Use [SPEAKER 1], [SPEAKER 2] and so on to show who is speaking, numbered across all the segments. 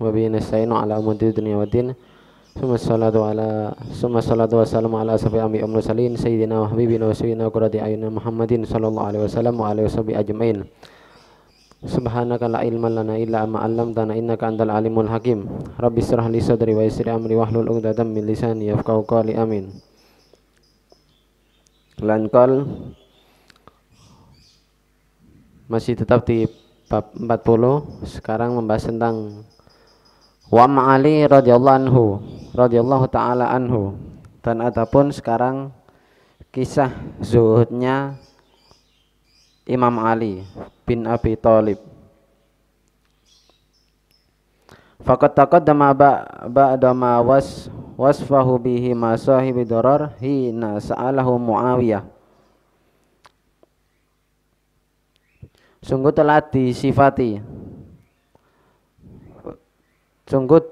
[SPEAKER 1] wa bihi nasta'inu ala umuri dunya waddin. Summa salatu wassalamu ala asrofil anbiya'i wal mursalin sayyidina wa habibina wa sayyidina qurrati a'yunina Muhammadin sallallahu alaihi wasallam wa alihi washabihi ajmain. Subhanaka la ilma lana illa ma 'allamtana innaka antal alimul hakim. Rabbi shrah li sadri wa yassir amri wahlul 'uqdatam min lisani yafqahu qawli. Amin. Lankol masih tetap di bab 40. Sekarang membahas tentang wa ma'ali radhiyallahu ta'ala anhu. Dan adapun sekarang kisah zuhudnya Imam Ali bin Abi Thalib. Faqad taqaddama ba'da ma wasfahu bihi ma sahibi darar hina sa'alahu Muawiyah. Sungguh telah disifati, sungguh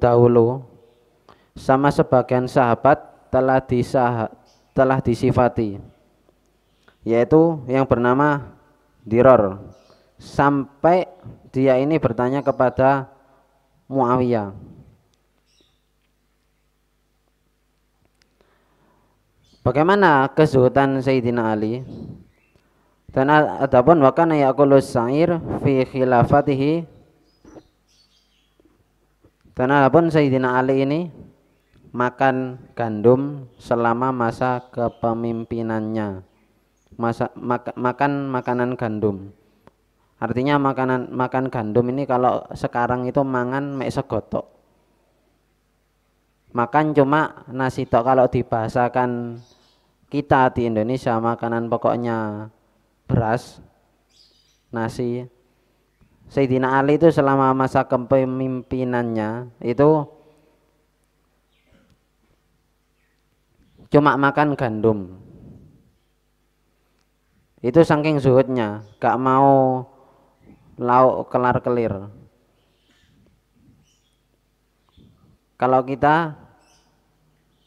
[SPEAKER 1] dahulu sama sebagian sahabat telah disifati, yaitu yang bernama Dirar, sampai dia ini bertanya kepada Muawiyah, bagaimana kezuhudan Sayyidina Ali. Dan adapun wa kana yaqulu sa'ir fi khilafatihi, dan adapun Sayyidina Ali ini makan gandum selama masa kepemimpinannya. Makan makanan gandum. Artinya makan gandum ini kalau sekarang itu mangan mek segotok. Makan cuma nasi tok. Kalau dibahasakan kita di Indonesia, makanan pokoknya beras, nasi. Sayyidina Ali itu selama masa kepemimpinannya itu cuma makan gandum. Itu saking zuhudnya, gak mau lauk kelar-kelir. Kalau kita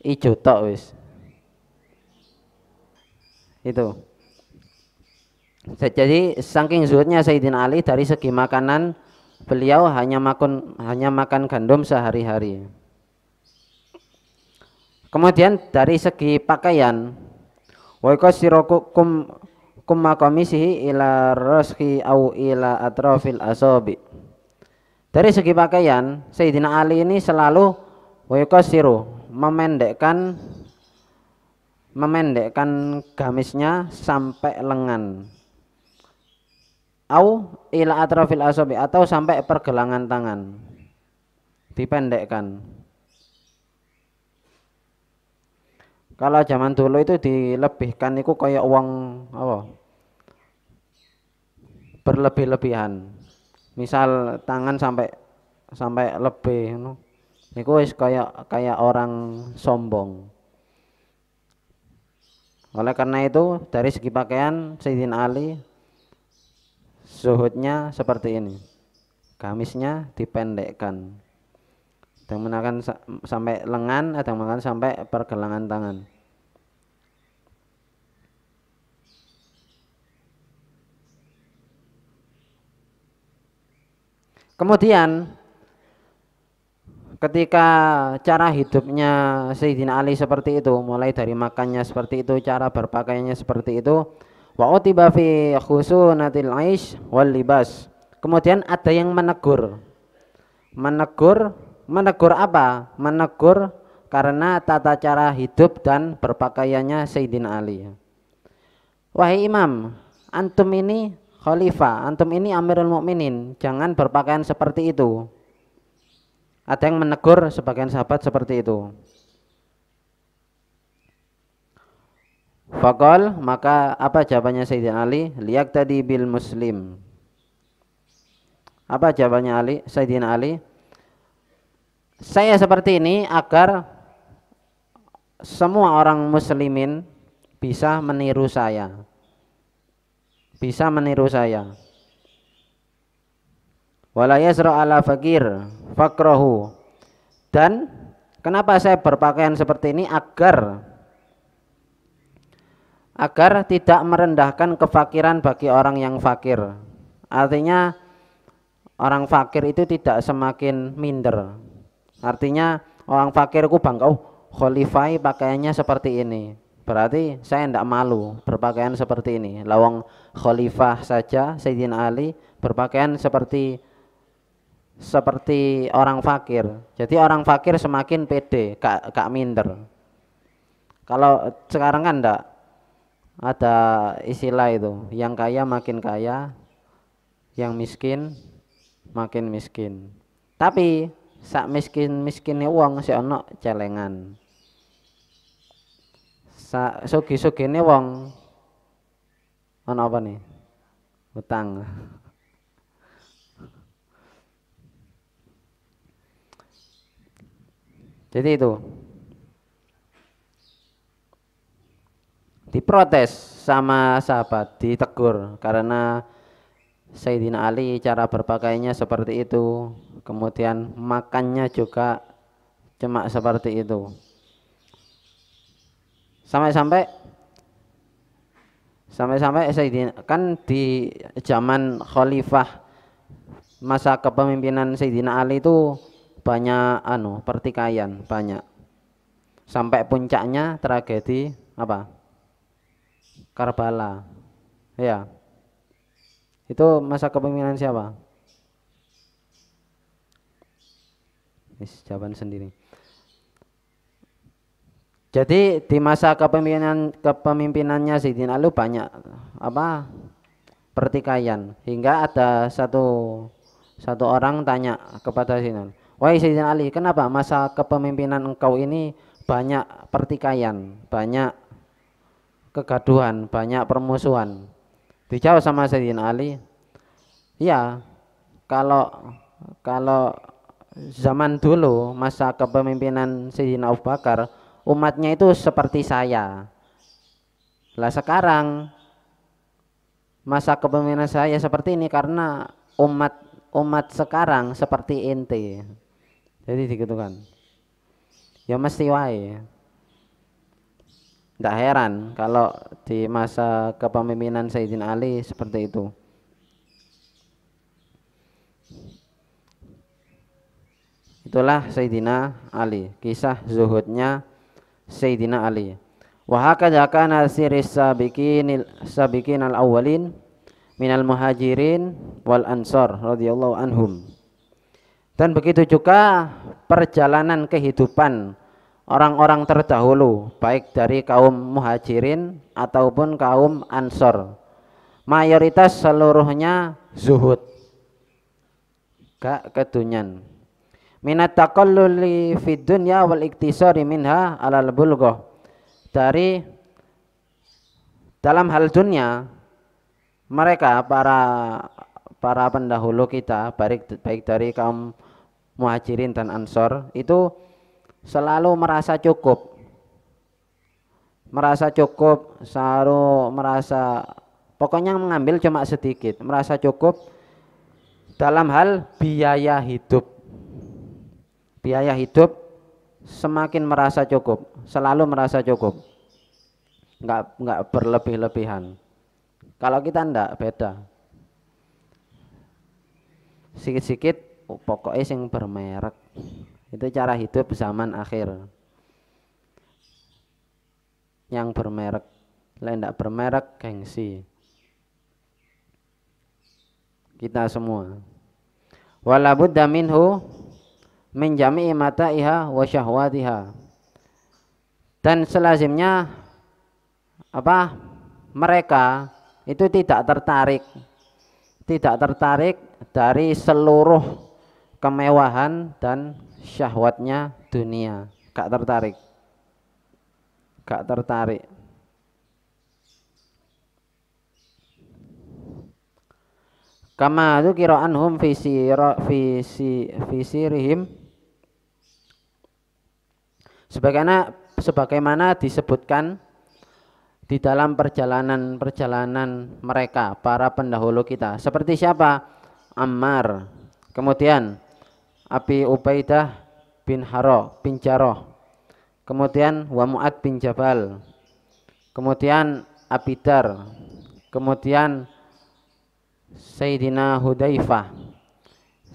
[SPEAKER 1] ijo tok wis. Itu. Jadi saking zuhudnya Sayyidina Ali, dari segi makanan beliau hanya makan gandum sehari-hari. Kemudian dari segi pakaian, wa qasirukum maqamisihi ila raski au ila atrafil asabi. Dari segi pakaian, Sayyidina Ali ini selalu wa qasiru, memendekkan gamisnya sampai lengan. Au ila atrafil asabi, atau sampai pergelangan tangan, dipendekkan. Kalau zaman dulu itu dilebihkan, itu kayak uang apa? Berlebih-lebihan. Misal tangan sampai lebih, itu wis kayak orang sombong. Oleh karena itu dari segi pakaian Sayyidina Ali zuhudnya seperti ini, gamisnya dipendekkan, ada yang menakan sampai lengan, ada yang menakan sampai pergelangan tangan. Kemudian ketika cara hidupnya Sayyidina Ali seperti itu, mulai dari makannya seperti itu, cara berpakaiannya seperti itu, wa utiba fi khusunatil aish wal libas. Kemudian ada yang menegur apa? Menegur karena tata cara hidup dan berpakaiannya Sayyidina Ali. Wahai imam, antum ini khalifah, antum ini Amirul Mukminin, jangan berpakaian seperti itu. Ada yang menegur sebagian sahabat seperti itu. Faqal, maka apa jawabannya Sayyidina Ali? Liyak tadi bil muslim. Apa jawabannya Ali? Sayyidina Ali, saya seperti ini agar semua orang muslimin bisa meniru saya. Wala yasra ala fakir fakrahu. Dan kenapa saya berpakaian seperti ini? Agar tidak merendahkan kefakiran bagi orang yang fakir. Artinya orang fakir itu tidak semakin minder. Artinya orang fakir ku bangga, oh khalifah pakaiannya seperti ini, berarti saya tidak malu berpakaian seperti ini. Lawang khalifah saja Sayyidina Ali berpakaian seperti orang fakir. Jadi orang fakir semakin pede, gak minder. Kalau sekarang kan enggak ada istilah itu, yang kaya makin kaya, yang miskin makin miskin. Tapi sak miskinnya uang si ono celengan. Sak sugih-sugihne wong ono apa nih? Utang. Jadi itu diprotes sama sahabat, ditegur karena Sayyidina Ali cara berpakaiannya seperti itu, kemudian makannya juga cuma seperti itu. Sampai-sampai Sayyidina kan di zaman khalifah masa kepemimpinan Sayyidina Ali itu banyak pertikaian, banyak. Sampai puncaknya tragedi apa? Karbala. Ya. Itu masa kepemimpinan siapa? Jawaban sendiri. Jadi di masa kepemimpinannya Sayyidina Ali banyak pertikaian, hingga ada satu orang tanya kepada Sayyidina Ali, "Wahai Sayyidina Ali, kenapa masa kepemimpinan engkau ini banyak pertikaian, banyak kegaduhan, banyak permusuhan?" Dijawab sama Sayyidina Ali, "Ya, kalau zaman dulu masa kepemimpinan Sayyidina Abu Bakar, umatnya itu seperti saya. Lah sekarang masa kepemimpinan saya seperti ini karena umat sekarang seperti ente." Jadi gitu kan. Ya mesti wae. Tidak heran kalau di masa kepemimpinan Sayyidina Ali seperti itu. Itulah Sayyidina Ali, kisah zuhudnya Sayyidina Ali. Wa hakadha kana siris sabiqin al-awwalin minal muhajirin wal ansor radhiyallahu anhum. Dan begitu juga perjalanan kehidupan orang-orang terdahulu, baik dari kaum muhajirin ataupun kaum ansor. Mayoritas seluruhnya zuhud, gak kedunyan. Minat taqalluli fid dunya wal iktisari minha alal bulghah. Dari dalam hal dunia, mereka para pendahulu kita, baik dari kaum muhajirin dan ansor, itu selalu merasa cukup, selalu merasa pokoknya mengambil cuma sedikit, merasa cukup dalam hal biaya hidup. Biaya hidup semakin merasa cukup, selalu merasa cukup, nggak berlebih-lebihan. Kalau kita ndak, beda, sikit-sikit pokoknya sing bermerek. Itu cara hidup zaman akhir, yang bermerek. Lah ndak bermerek gengsi kita semua. Wala budda minhu min jami'i mata'iha wa syahwatiha. Dan selazimnya mereka itu tidak tertarik dari seluruh kemewahan dan syahwatnya dunia. Gak tertarik. Kama dzukira anhum fi sirihim, sebagaimana disebutkan di dalam perjalanan mereka, para pendahulu kita. Seperti siapa? Ammar, kemudian Abi Ubaidah bin Jarrah, kemudian wa Mu'ad bin Jabal, kemudian Abidar, kemudian Sayyidina Hudzaifah,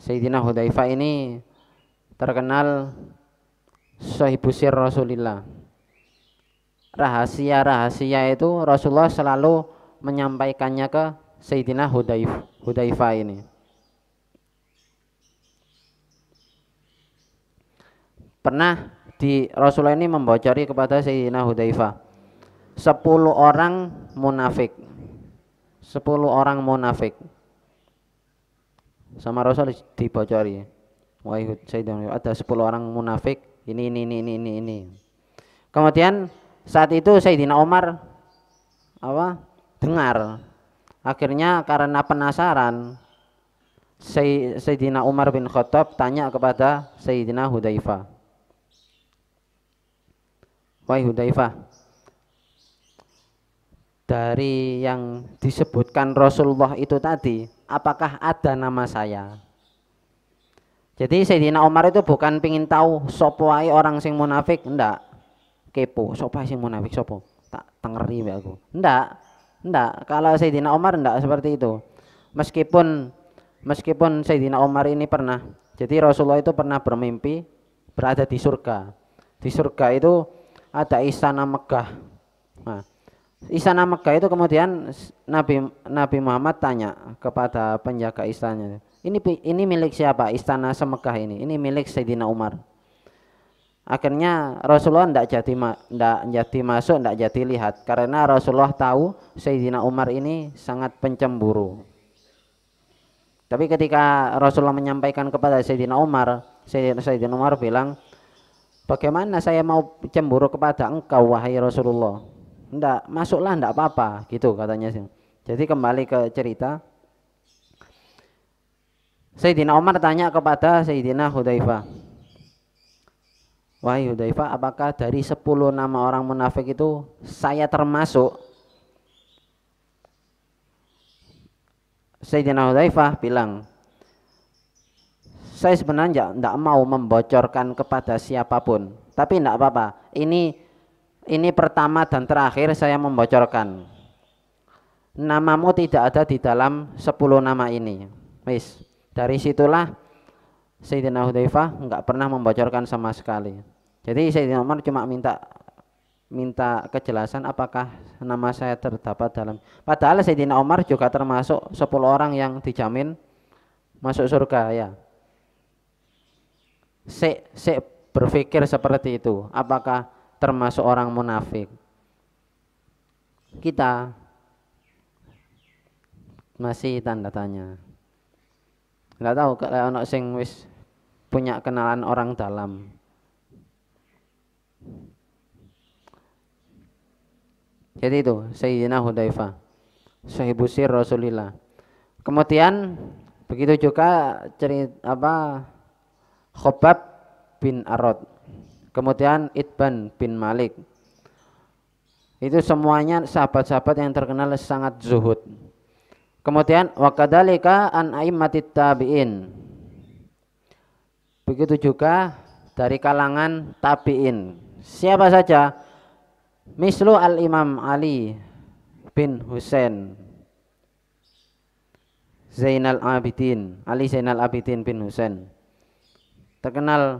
[SPEAKER 1] Sayyidina Hudzaifah ini terkenal sahibu sir Rasulillah. Rahasia-rahasia itu Rasulullah selalu menyampaikannya ke Sayyidina Hudzaifah ini. Pernah Rasulullah ini membocori kepada Sayyidina Hudzaifah 10 orang munafik. 10 orang munafik. Sama Rasul dibocori. Wahai Sayyidina, ada 10 orang munafik, ini. Kemudian saat itu Sayyidina Umar dengar. Akhirnya karena penasaran, Sayyidina Umar bin Khattab tanya kepada Sayyidina Hudzaifah. Wahai Hudzaifah, dari yang disebutkan Rasulullah itu tadi, apakah ada nama saya? Jadi Sayyidina Umar itu bukan pingin tahu sopo wae orang sing munafik, enggak. Kepo, sopo sing munafik sopo? Tak tengeri aku. Enggak. Kalau Sayyidina Umar enggak seperti itu. Meskipun Sayyidina Umar ini pernah, jadi Rasulullah itu pernah bermimpi berada di surga. Di surga itu ada istana Megah. Nah, istana Megah itu kemudian Nabi Muhammad tanya kepada penjaga istananya, ini milik siapa istana semegah ini? Ini milik Sayyidina Umar. Akhirnya Rasulullah tidak jadi masuk, tidak jadi lihat, karena Rasulullah tahu Sayyidina Umar ini sangat pencemburu. Tapi ketika Rasulullah menyampaikan kepada Sayyidina Umar bilang, bagaimana saya mau cemburu kepada engkau wahai Rasulullah? Enggak, masuklah, enggak apa-apa, gitu katanya. Jadi kembali ke cerita, Sayyidina Umar tanya kepada Sayyidina Hudzaifah, wahai Hudzaifah, apakah dari 10 nama orang munafik itu saya termasuk? Sayyidina Hudzaifah bilang, saya sebenarnya enggak mau membocorkan kepada siapapun, tapi enggak apa-apa, ini pertama dan terakhir saya membocorkan. Namamu tidak ada di dalam 10 nama ini. Wis, dari situlah Sayyidina Hudzaifah enggak pernah membocorkan sama sekali. Jadi Sayyidina Umar cuma minta kejelasan apakah nama saya terdapat dalam. Padahal Sayyidina Umar juga termasuk 10 orang yang dijamin masuk surga ya. Berpikir seperti itu, apakah termasuk orang munafik? Kita masih tanda tanya. Enggak tahu kalau ono sing wis punya kenalan orang dalam. Jadi itu Sayyidina Hudzaifah, sahibu sir Rasulillah. Kemudian begitu juga cerita Khobab bin Arad, kemudian Itban bin Malik. Itu semuanya sahabat-sahabat yang terkenal sangat zuhud. Kemudian wakadzalika an aimmatit tabi'in. Begitu juga dari kalangan tabi'in. Siapa saja? Mislu al-Imam Ali bin Husain Zainal Abidin, Ali Zainal Abidin bin Husain. Terkenal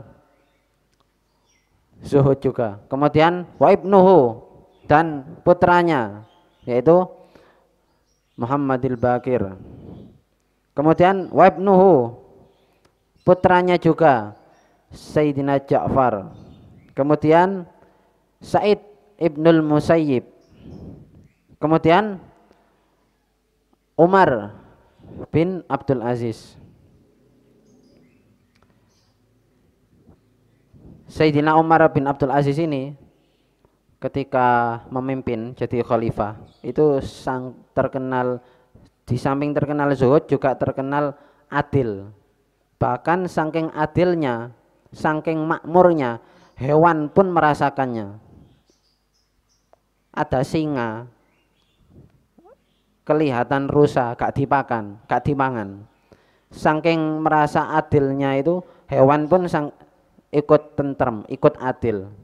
[SPEAKER 1] zuhud juga. Kemudian wa ibnuhu, dan putranya yaitu Muhammadil Baqir. Kemudian wa ibnuhu, putranya juga Sayyidina Ja'far. Kemudian Sa'id Ibnul Musayyib. Kemudian Umar bin Abdul Aziz. Sayyidina Umar bin Abdul Aziz ini ketika memimpin jadi khalifah itu terkenal, di samping terkenal zuhud juga terkenal adil. Bahkan saking adilnya, saking makmurnya, hewan pun merasakannya. Ada singa kelihatan rusa, gak dipangan. Saking merasa adilnya itu, hewan pun ikut tentrem, ikut adil.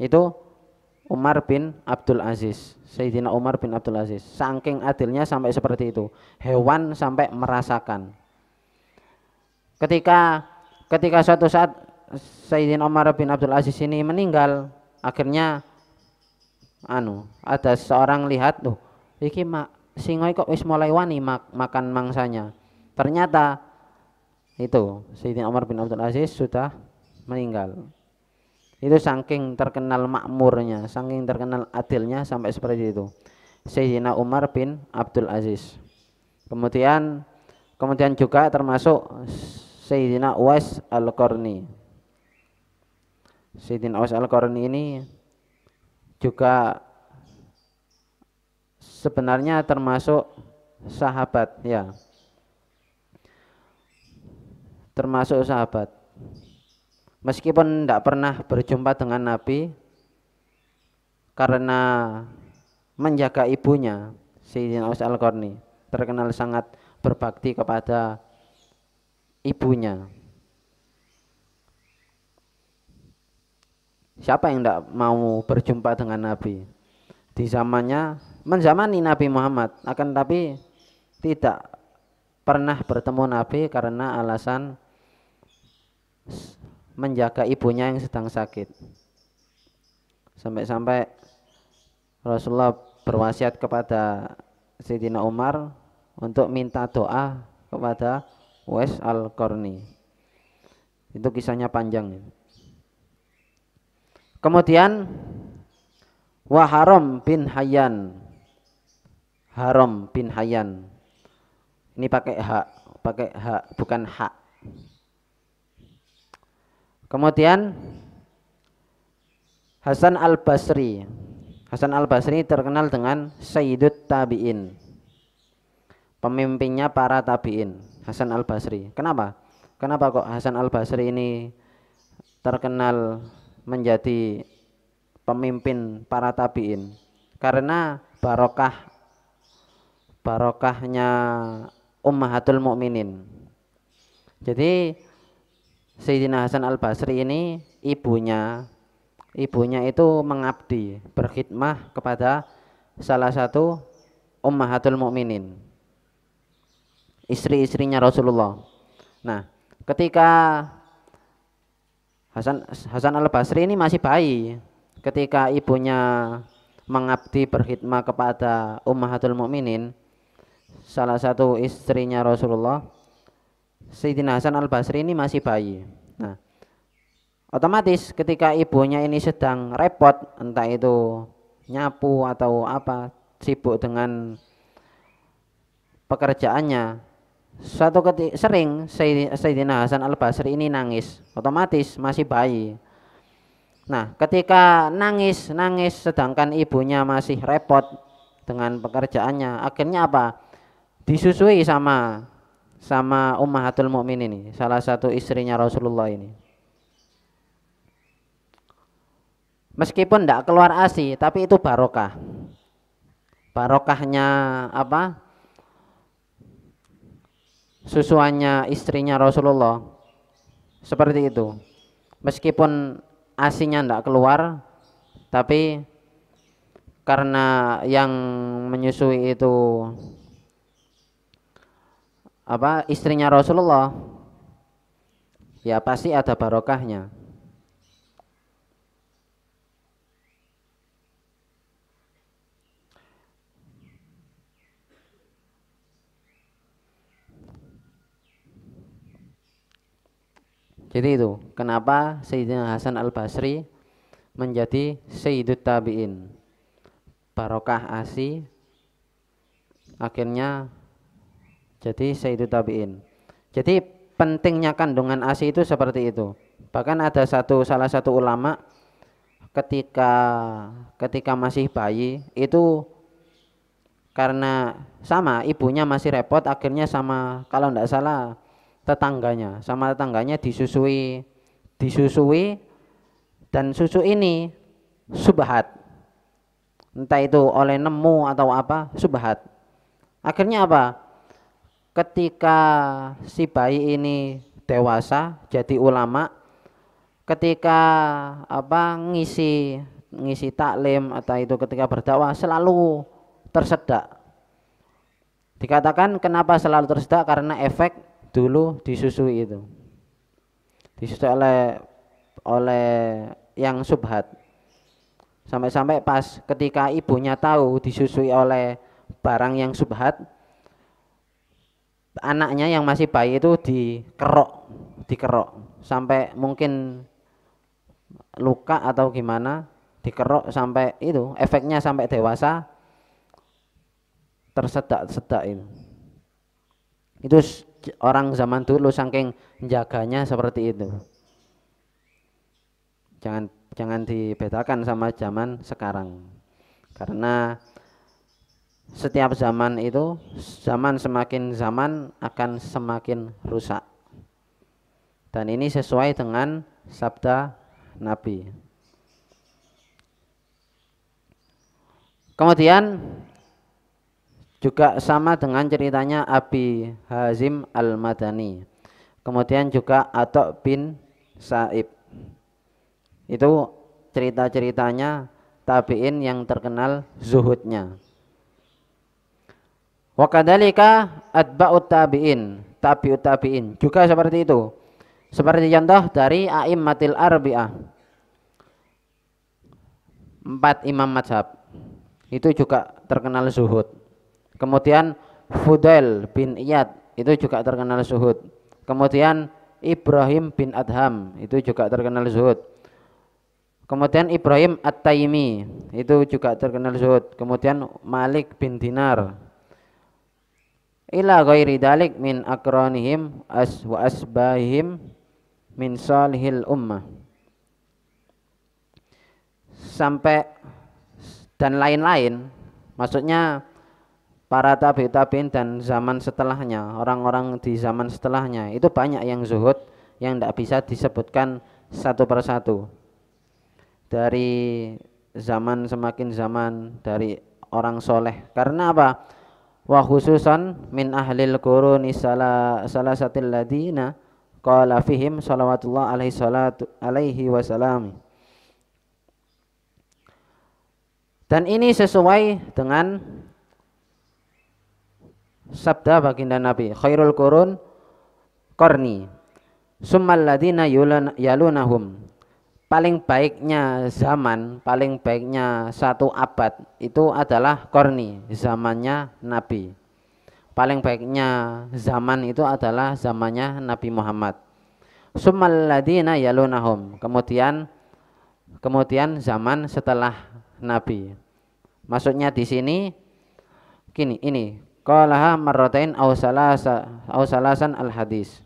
[SPEAKER 1] Itu Umar bin Abdul Aziz, Sayyidina Umar bin Abdul Aziz. Saking adilnya sampai seperti itu, hewan sampai merasakan. Ketika suatu saat Sayyidina Umar bin Abdul Aziz ini meninggal, akhirnya ada seorang lihat tuh, iki singoi kok wis mulai wani makan mangsanya. Ternyata itu Sayyidina Umar bin Abdul Aziz sudah meninggal. Itu saking terkenal makmurnya, saking terkenal adilnya sampai seperti itu Sayyidina Umar bin Abdul Aziz. Kemudian juga termasuk Sayyidina Uwais Al-Qarni. Sayyidina Uwais Al-Qarni ini juga sebenarnya termasuk sahabat ya. Termasuk sahabat. Meskipun tidak pernah berjumpa dengan Nabi karena menjaga ibunya, Sayyidina Uwais Al-Qarni terkenal sangat berbakti kepada ibunya. Siapa yang tidak mau berjumpa dengan Nabi? Di zamannya menzamani Nabi Muhammad, akan tapi tidak pernah bertemu Nabi karena alasan menjaga ibunya yang sedang sakit. Sampai-sampai Rasulullah berwasiat kepada Sayyidina Umar untuk minta doa kepada Uwais Al-Qarni. Itu kisahnya panjang. Kemudian Haram bin Hayyan. Haram bin Hayyan. Ini pakai hak bukan hak. Kemudian Hasan Al-Basri. Hasan Al-Basri terkenal dengan Sayyidut Tabi'in. Pemimpinnya para tabi'in, Hasan Al-Basri. Kenapa kok Hasan Al-Basri ini terkenal menjadi pemimpin para tabi'in? Karena barokahnya Ummahatul Mukminin. Jadi Sayyidina Hasan Al-Basri ini ibunya itu mengabdi, berkhidmah kepada salah satu Ummahatul Mukminin, istri-istrinya Rasulullah. Nah, ketika Hasan Al-Basri ini masih bayi, ketika ibunya mengabdi berkhidmah kepada Ummahatul Mukminin, salah satu istrinya Rasulullah, Sayyidina Hasan Al-Basri ini masih bayi. Nah, otomatis ketika ibunya ini sedang repot, entah itu nyapu atau apa, sibuk dengan pekerjaannya, sering Sayyidina Hasan Al-Basri ini nangis, otomatis masih bayi. Nah, ketika nangis sedangkan ibunya masih repot dengan pekerjaannya, akhirnya apa? Disusui sama Ummahatul Mukminin ini, salah satu istrinya Rasulullah ini. Meskipun tidak keluar ASI, tapi itu barokah. Barokahnya apa? Susuannya istrinya Rasulullah. Seperti itu. Meskipun ASInya tidak keluar, tapi karena yang menyusui itu istrinya Rasulullah, ya pasti ada barokahnya. Jadi itu kenapa Sayyidina Hasan Al-Basri menjadi Sayyidut Tabi'in, barokah ASI, akhirnya jadi Sayyidut Tabi'in. Jadi pentingnya kandungan ASI itu seperti itu. Bahkan ada salah satu ulama ketika masih bayi itu, karena sama ibunya masih repot, akhirnya kalau tidak salah tetangganya disusui, dan susu ini subhat, entah itu oleh nemu atau apa, subhat. Akhirnya apa? Ketika si bayi ini dewasa jadi ulama, ketika ngisi taklim atau itu ketika berdakwah selalu tersedak. Dikatakan kenapa selalu tersedak? Karena efek dulu disusui itu. Disusui oleh yang subhat. Sampai-sampai pas ketika ibunya tahu disusui oleh barang yang subhat, anaknya yang masih bayi itu dikerok sampai mungkin luka atau gimana, dikerok sampai itu efeknya sampai dewasa tersedak-sedak itu. Itu orang zaman dulu saking jaganya seperti itu. Jangan dibedakan sama zaman sekarang. Karena setiap zaman itu, zaman semakin zaman akan semakin rusak. Dan ini sesuai dengan sabda Nabi. Kemudian juga sama dengan ceritanya Abi Hazim Al-Madani. Kemudian juga Atok bin Sa'ib. Itu cerita-ceritanya tabi'in yang terkenal zuhudnya. Wa kadzalika atba'ut tabi'in, tabi'ut tabi'in juga seperti itu. Seperti contoh dari a'immatil arbi'ah, 4 imam mazhab. Itu juga terkenal zuhud. Kemudian Fudail bin Iyad itu juga terkenal zuhud. Kemudian Ibrahim bin Adham itu juga terkenal zuhud. Kemudian Ibrahim At-Taimi itu juga terkenal zuhud. Kemudian Malik bin Dinar. Ila ghairi dalik min akranihim wa asbahihim min salihil ummah. Sampai dan lain-lain, maksudnya para tabi'in dan zaman setelahnya, orang-orang di zaman setelahnya itu banyak yang zuhud yang tidak bisa disebutkan satu persatu. Dari zaman semakin zaman, dari orang soleh. Karena apa? Wa khususan min ahlil quruni salasatil ladina qala fihim salawatullah alaihi wasallam. Dan ini sesuai dengan sabda baginda Nabi, khairul qurun qarni summal ladina yalunahum. Paling baiknya zaman, paling baiknya satu abad itu adalah qarni, zamannya Nabi. Paling baiknya zaman itu adalah zamannya Nabi Muhammad. Summal ladina yalunahum. Kemudian zaman setelah Nabi. Maksudnya di sini gini, ini qalaha marratain aw salasan al hadis.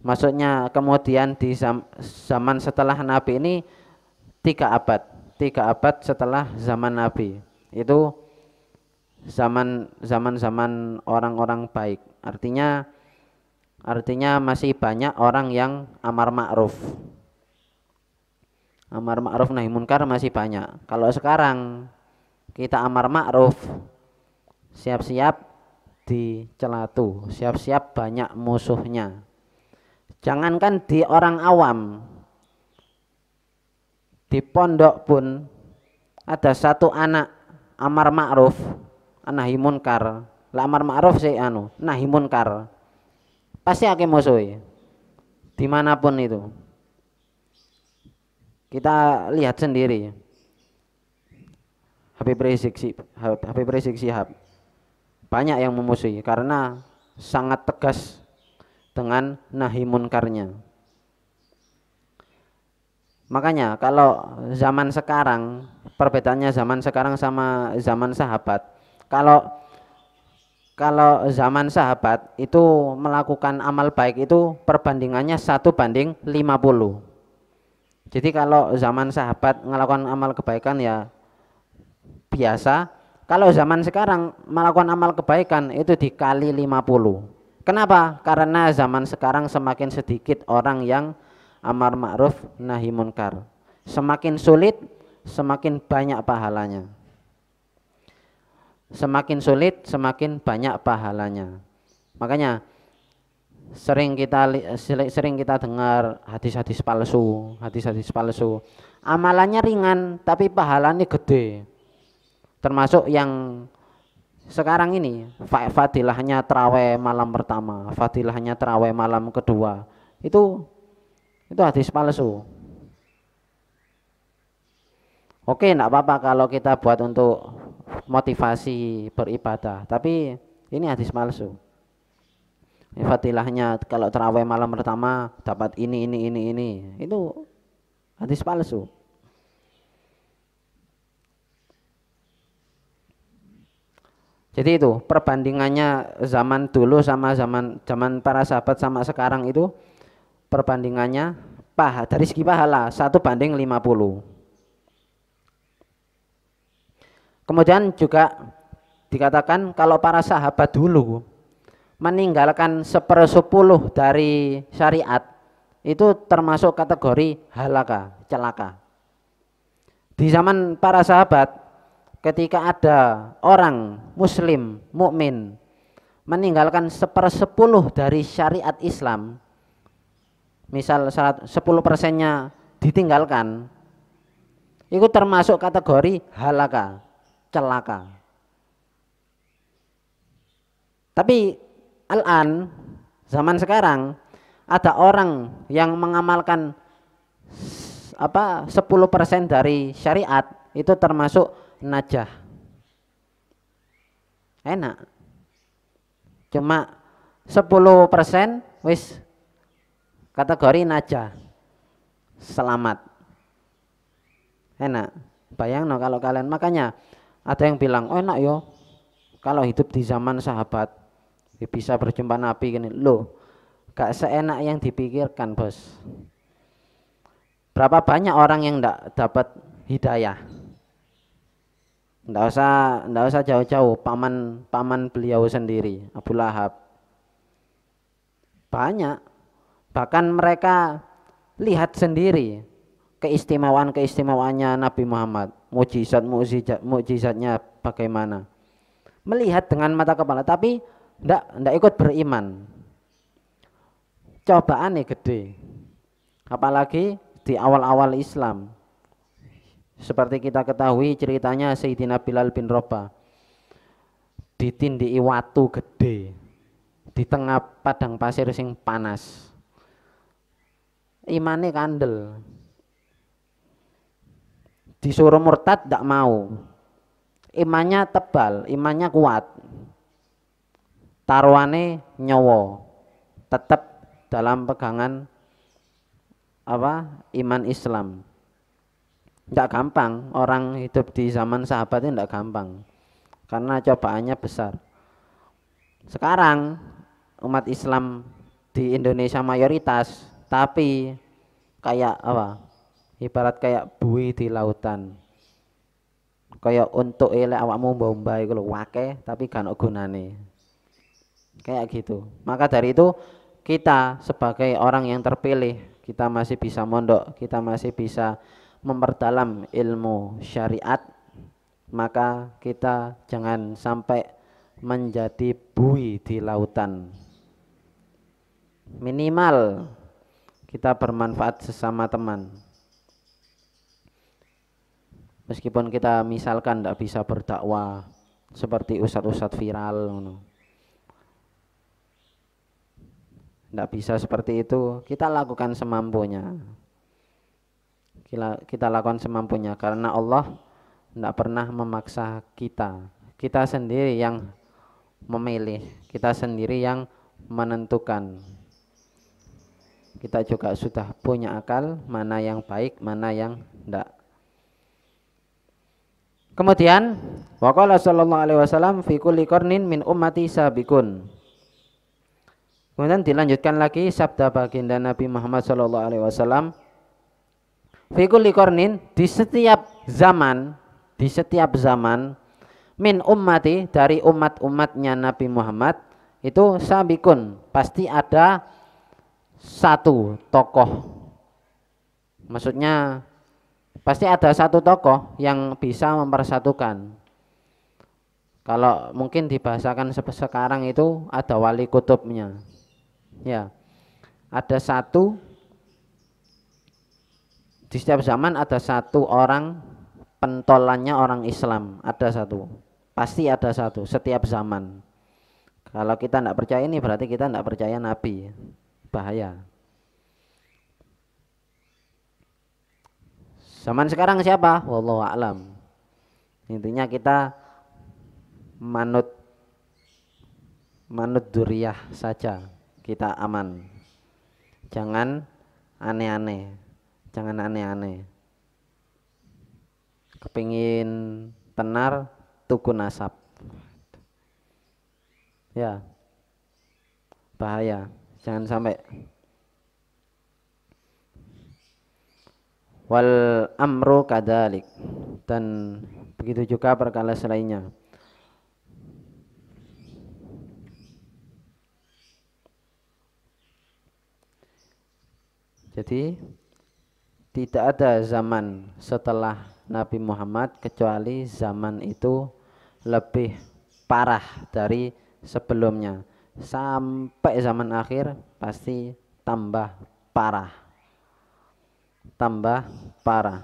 [SPEAKER 1] Maksudnya kemudian di zaman setelah Nabi ini 3 abad setelah zaman Nabi. Itu zaman orang-orang baik. Artinya masih banyak orang yang amar ma'ruf. Amar ma'ruf nahi munkar masih banyak. Kalau sekarang kita amar ma'ruf, siap-siap dicelatu, siap-siap banyak musuhnya. Jangankan di orang awam, di pondok pun ada satu anak amar ma'ruf nahi munkar. Lah amar ma'ruf sih nahi munkar, pasti akeh musuh dimanapun itu. Kita lihat sendiri Habib Rizik Syihab banyak yang memusuhi karena sangat tegas dengan nahi munkarnya. Makanya kalau zaman sekarang, perbedaannya zaman sekarang sama zaman sahabat. Kalau zaman sahabat itu melakukan amal baik itu perbandingannya 1:50. Jadi kalau zaman sahabat melakukan amal kebaikan ya biasa. Kalau zaman sekarang melakukan amal kebaikan itu dikali 50. Kenapa? Karena zaman sekarang semakin sedikit orang yang amar ma'ruf nahi munkar. Semakin sulit, semakin banyak pahalanya. Semakin sulit, semakin banyak pahalanya. Makanya sering kita dengar hadis-hadis palsu. Amalannya ringan tapi pahalanya gede. Termasuk yang sekarang ini fadilahnya terawih malam pertama, fadilahnya terawih malam kedua, itu hadis palsu. Oke, enggak apa-apa kalau kita buat untuk motivasi beribadah, tapi ini hadis palsu. Fadilahnya kalau terawih malam pertama dapat ini, itu hadis palsu. Jadi itu perbandingannya zaman dulu sama zaman para sahabat sama sekarang itu perbandingannya dari segi pahala 1:50. Kemudian juga dikatakan kalau para sahabat dulu meninggalkan 1/10 dari syariat itu termasuk kategori halaka, celaka. Di zaman para sahabat ketika ada orang muslim mukmin meninggalkan 1/10 dari syariat Islam, misal 10%-nya ditinggalkan, itu termasuk kategori halaka, celaka. Tapi al-an zaman sekarang ada orang yang mengamalkan 10% dari syariat itu termasuk najah, enak, cuma 10% wis kategori najah, selamat, enak. Bayang no kalau kalian, makanya ada yang bilang oh enak yo kalau hidup di zaman sahabat bisa berjumpa Nabi gini. Loh, gak seenak yang dipikirkan bos. Berapa banyak orang yang ndak dapat hidayah? Ndak usah jauh-jauh, paman beliau sendiri Abu Lahab. Banyak, bahkan mereka lihat sendiri keistimewaannya Nabi Muhammad, mukjizatnya bagaimana. Melihat dengan mata kepala, tapi ndak ikut beriman. Cobaannya gede. Apalagi di awal-awal Islam. Seperti kita ketahui ceritanya Sayyidina Bilal bin Rabah ditindiki watu gede di tengah padang pasir sing panas. Imane kandel. Disuruh murtad ndak mau. Imannya tebal, imannya kuat. Taruhane nyawa. Tetap dalam pegangan iman Islam. Tidak gampang orang hidup di zaman sahabat itu, tidak gampang karena cobaannya besar. Sekarang umat Islam di Indonesia mayoritas, tapi kayak ibarat kayak buih di lautan, kayak untuk elek awakmu mbomba iku lho wake tapi gak ono gunane, kayak gitu. Maka dari itu kita sebagai orang yang terpilih, kita masih bisa mondok, kita masih bisa memperdalam ilmu syariat, maka kita jangan sampai menjadi buih di lautan. Minimal kita bermanfaat sesama teman. Meskipun kita misalkan tidak bisa berdakwah seperti ustadz-ustadz viral, tidak bisa seperti itu, kita lakukan semampunya. Kita lakukan semampunya karena Allah tidak pernah memaksa kita. Kita sendiri yang memilih, kita sendiri yang menentukan. Kita juga sudah punya akal mana yang baik, mana yang tidak. Kemudian waqala sallallahu alaihi wasallam fi kulli qarnin min ummati sabiqun. Kemudian dilanjutkan lagi sabda baginda Nabi Muhammad sallallahu alaihi wasallam, fi kulli qarnin, di setiap zaman min ummati, dari umatnya Nabi Muhammad itu sabiqun, pasti ada satu tokoh. Maksudnya pasti ada satu tokoh yang bisa mempersatukan. Kalau mungkin dibahasakan sekarang itu ada wali kutubnya. Ya. Ada satu, di setiap zaman ada satu orang pentolannya orang Islam, ada satu. pasti ada satu setiap zaman. Kalau kita tidak percaya ini berarti kita tidak percaya Nabi, bahaya. Zaman sekarang siapa? Wallahu a'lam. Intinya kita manut duriyah saja, kita aman. Jangan aneh-aneh, jangan aneh-aneh. Kepingin tenar, tuku nasab. Ya, bahaya. Jangan sampai. Wal amru kadalik, dan begitu juga perkara selainnya. Jadi tidak ada zaman setelah Nabi Muhammad kecuali zaman itu lebih parah dari sebelumnya. Sampai zaman akhir pasti tambah parah. Tambah parah.